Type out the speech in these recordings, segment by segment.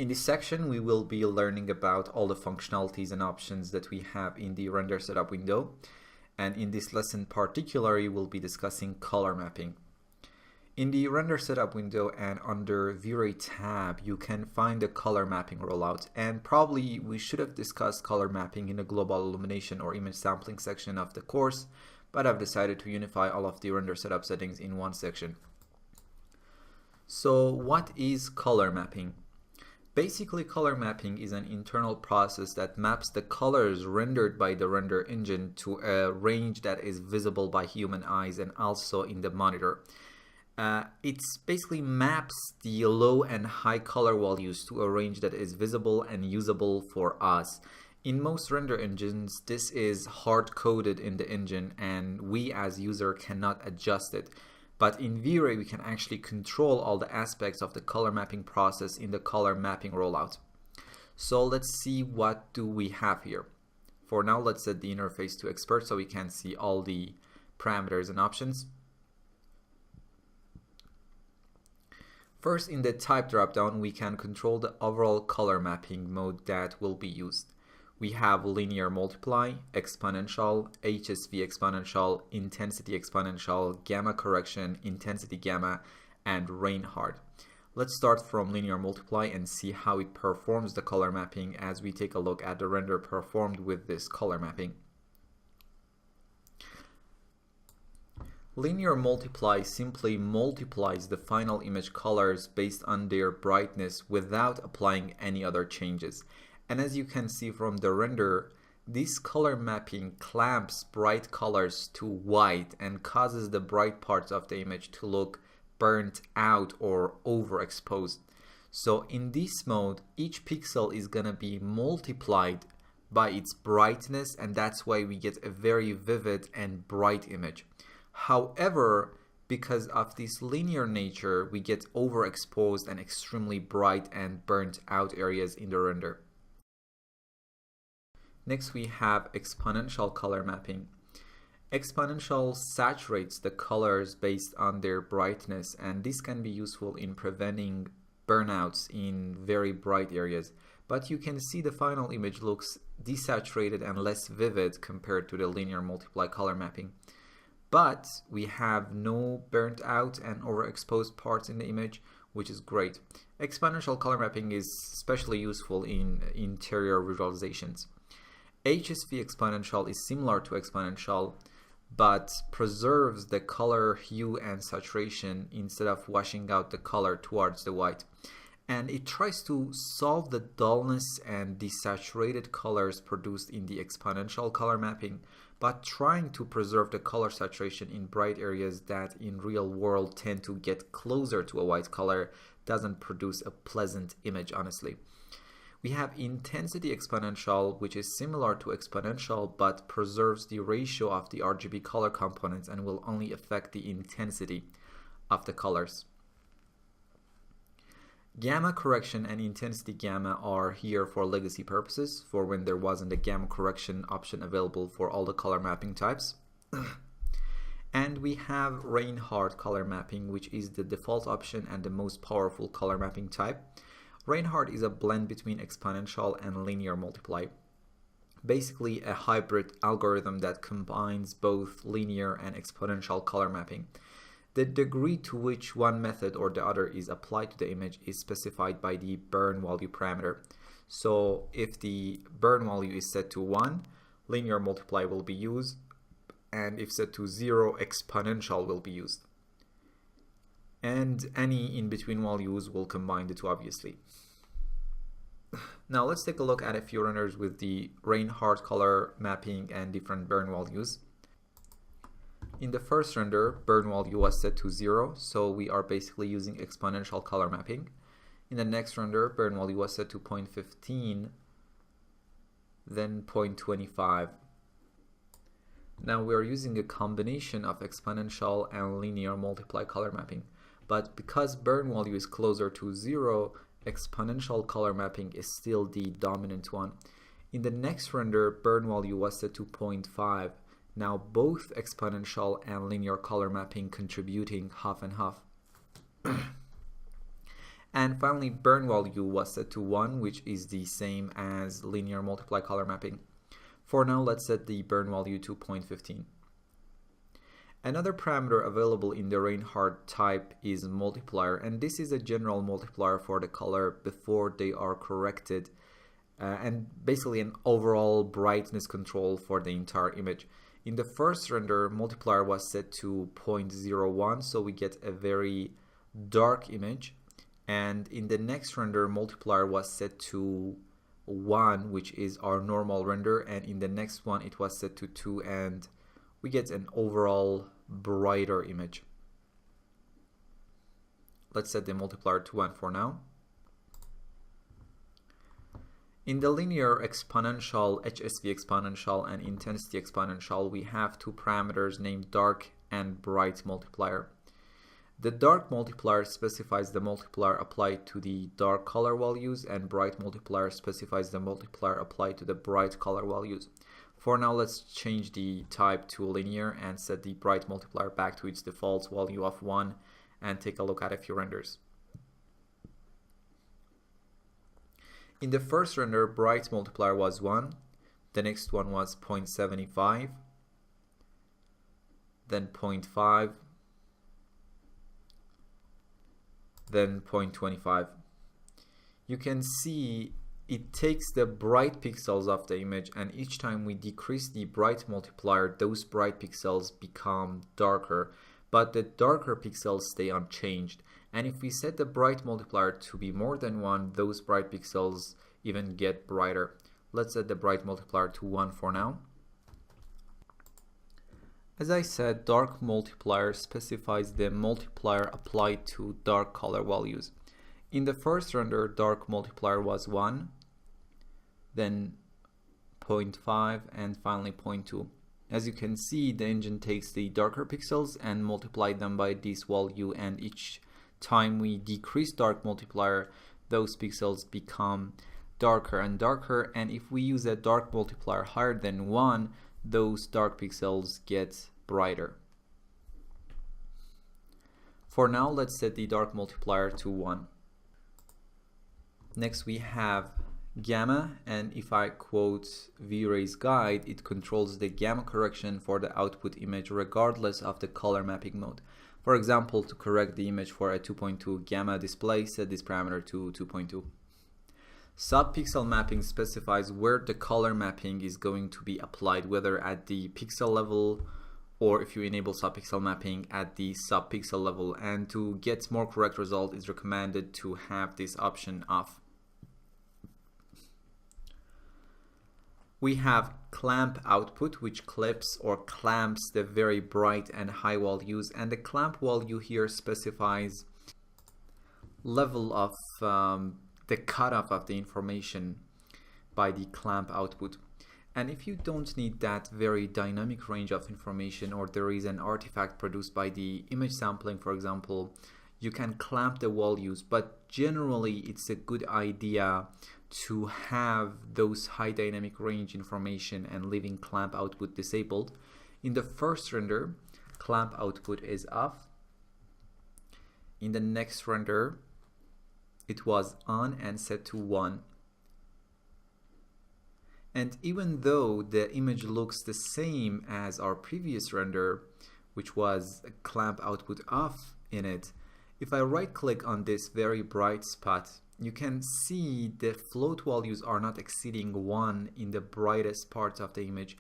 In this section, we will be learning about all the functionalities and options that we have in the render setup window. And in this lesson particularly, we'll be discussing color mapping. In the render setup window and under V-Ray tab, you can find the color mapping rollout. And probably we should have discussed color mapping in the global illumination or image sampling section of the course, but I've decided to unify all of the render setup settings in one section. So what is color mapping? Basically, color mapping is an internal process that maps the colors rendered by the render engine to a range that is visible by human eyes and also in the monitor. It basically maps the low and high color values to a range that is visible and usable for us. In most render engines, this is hard-coded in the engine and we as user cannot adjust it. But in V-Ray, we can actually control all the aspects of the color mapping process in the color mapping rollout. So let's see what do we have here. For now, let's set the interface to expert so we can see all the parameters and options. First, in the type dropdown, we can control the overall color mapping mode that will be used. We have linear multiply, exponential, HSV exponential, intensity exponential, gamma correction, intensity gamma, and Reinhardt. Let's start from linear multiply and see how it performs the color mapping as we take a look at the render performed with this color mapping. Linear multiply simply multiplies the final image colors based on their brightness without applying any other changes. And as you can see from the render, this color mapping clamps bright colors to white and causes the bright parts of the image to look burnt out or overexposed. So in this mode, each pixel is gonna be multiplied by its brightness, and that's why we get a very vivid and bright image. However, because of this linear nature, we get overexposed and extremely bright and burnt out areas in the render. Next, we have exponential color mapping. Exponential saturates the colors based on their brightness, and this can be useful in preventing burnouts in very bright areas. But you can see the final image looks desaturated and less vivid compared to the linear multiply color mapping. But we have no burnt out and overexposed parts in the image, which is great. Exponential color mapping is especially useful in interior visualizations. HSV exponential is similar to exponential, but preserves the color hue and saturation instead of washing out the color towards the white. And it tries to solve the dullness and desaturated colors produced in the exponential color mapping, but trying to preserve the color saturation in bright areas that in real world tend to get closer to a white color doesn't produce a pleasant image, honestly. We have intensity exponential, which is similar to exponential but preserves the ratio of the RGB color components and will only affect the intensity of the colors. Gamma correction and intensity gamma are here for legacy purposes, for when there wasn't a gamma correction option available for all the color mapping types. And we have Reinhardt color mapping, which is the default option and the most powerful color mapping type. Reinhardt is a blend between exponential and linear multiply. Basically a hybrid algorithm that combines both linear and exponential color mapping. The degree to which one method or the other is applied to the image is specified by the burn value parameter. So if the burn value is set to 1, linear multiply will be used, and if set to 0, exponential will be used. And any in-between values will combine the two, obviously. Now let's take a look at a few renders with the Reinhardt color mapping and different burn values. In the first render, burn value was set to 0, so we are basically using exponential color mapping. In the next render, burn value was set to 0.15, then 0.25. Now we are using a combination of exponential and linear multiply color mapping. But because burn value is closer to 0, exponential color mapping is still the dominant one. In the next render, burn value was set to 0.5. Now both exponential and linear color mapping contributing half and half. And finally, burn value was set to 1, which is the same as linear multiply color mapping. For now, let's set the burn value to 0.15. Another parameter available in the Reinhardt type is multiplier, and this is a general multiplier for the color before they are corrected, and basically an overall brightness control for the entire image. In the first render, multiplier was set to 0.01, so we get a very dark image. And in the next render, multiplier was set to 1, which is our normal render, and in the next one it was set to 2, and we get an overall brighter image. Let's set the multiplier to 1 for now. In the linear exponential, HSV exponential, and intensity exponential, we have two parameters named dark and bright multiplier. The dark multiplier specifies the multiplier applied to the dark color values, and bright multiplier specifies the multiplier applied to the bright color values. For now, let's change the type to linear and set the bright multiplier back to its default value of 1 and take a look at a few renders. In the first render, bright multiplier was 1, the next one was 0.75, then 0.5, then 0.25. You can see it takes the bright pixels of the image, and each time we decrease the bright multiplier, those bright pixels become darker, but the darker pixels stay unchanged. And if we set the bright multiplier to be more than 1, those bright pixels even get brighter. Let's set the bright multiplier to 1 for now. As I said, dark multiplier specifies the multiplier applied to dark color values. In the first render, dark multiplier was 1, then 0.5, and finally 0.2. As you can see, the engine takes the darker pixels and multiply them by this value, and each time we decrease dark multiplier, those pixels become darker and darker, and if we use a dark multiplier higher than 1, those dark pixels get brighter. For now, let's set the dark multiplier to 1. Next we have gamma, and if I quote V-Ray's guide, it controls the gamma correction for the output image regardless of the color mapping mode. For example, to correct the image for a 2.2 gamma display, set this parameter to 2.2. Subpixel mapping specifies where the color mapping is going to be applied, whether at the pixel level or if you enable subpixel mapping at the subpixel level. And to get more correct result, it's recommended to have this option off. We have clamp output, which clips or clamps the very bright and high values, and the clamp value here specifies level of the cutoff of the information by the clamp output. And if you don't need that very dynamic range of information, or there is an artifact produced by the image sampling, for example, you can clamp the values, but generally it's a good idea to have those high dynamic range information and leaving clamp output disabled. In the first render, clamp output is off. In the next render, it was on and set to 1. And even though the image looks the same as our previous render, which was a clamp output off in it, if I right click on this very bright spot, you can see the float values are not exceeding 1 in the brightest parts of the image.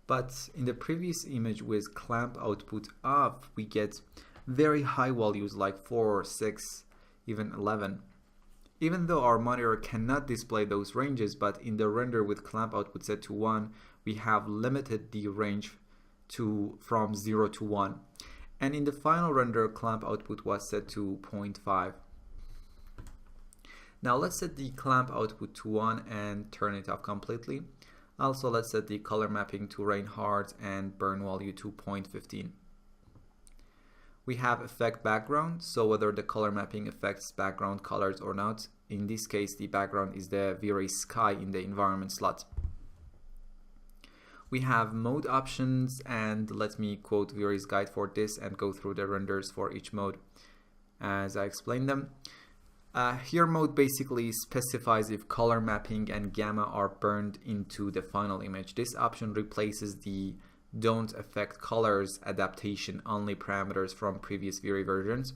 But in the previous image with clamp output off, we get very high values like 4, 6, even 11. Even though our monitor cannot display those ranges, but in the render with clamp output set to 1, we have limited the range from 0 to 1. And in the final render, clamp output was set to 0.5. Now let's set the clamp output to 1 and turn it off completely. Also, let's set the color mapping to Reinhardt and burn value to 0.15. We have effect background, so whether the color mapping affects background colors or not. In this case, the background is the V-Ray sky in the environment slot. We have mode options, and let me quote V-Ray's guide for this and go through the renders for each mode. as I explained them. Here mode basically specifies if color mapping and gamma are burned into the final image. This option replaces the don't affect colors adaptation only parameters from previous V-Ray versions.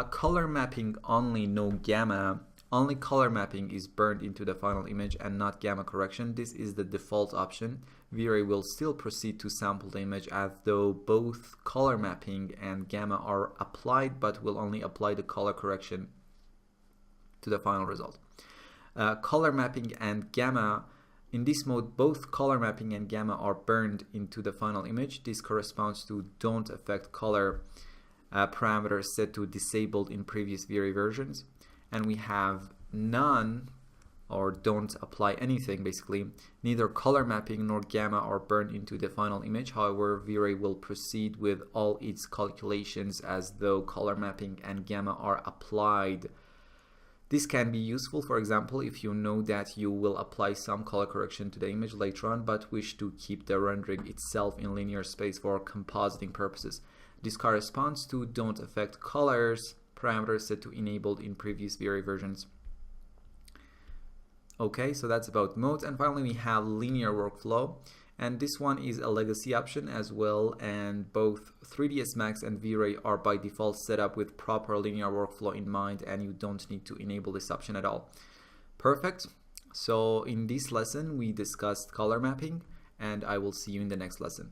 Color mapping only, no gamma. Only color mapping is burned into the final image and not gamma correction. This is the default option. V-Ray will still proceed to sample the image as though both color mapping and gamma are applied, but will only apply the color correction to the final result. Color mapping and gamma, in this mode both color mapping and gamma are burned into the final image. This corresponds to don't affect color parameters set to disabled in previous V-Ray versions, and we have none or don't apply anything. Basically neither color mapping nor gamma are burned into the final image. However, V-Ray will proceed with all its calculations as though color mapping and gamma are applied. This can be useful, for example, if you know that you will apply some color correction to the image later on but wish to keep the rendering itself in linear space for compositing purposes. This corresponds to don't affect colors parameters set to enabled in previous V-Ray versions. Okay, so that's about modes. And finally we have linear workflow, and this one is a legacy option as well, and both 3ds Max and V-Ray are by default set up with proper linear workflow in mind, and you don't need to enable this option at all. Perfect. So in this lesson we discussed color mapping, and I will see you in the next lesson.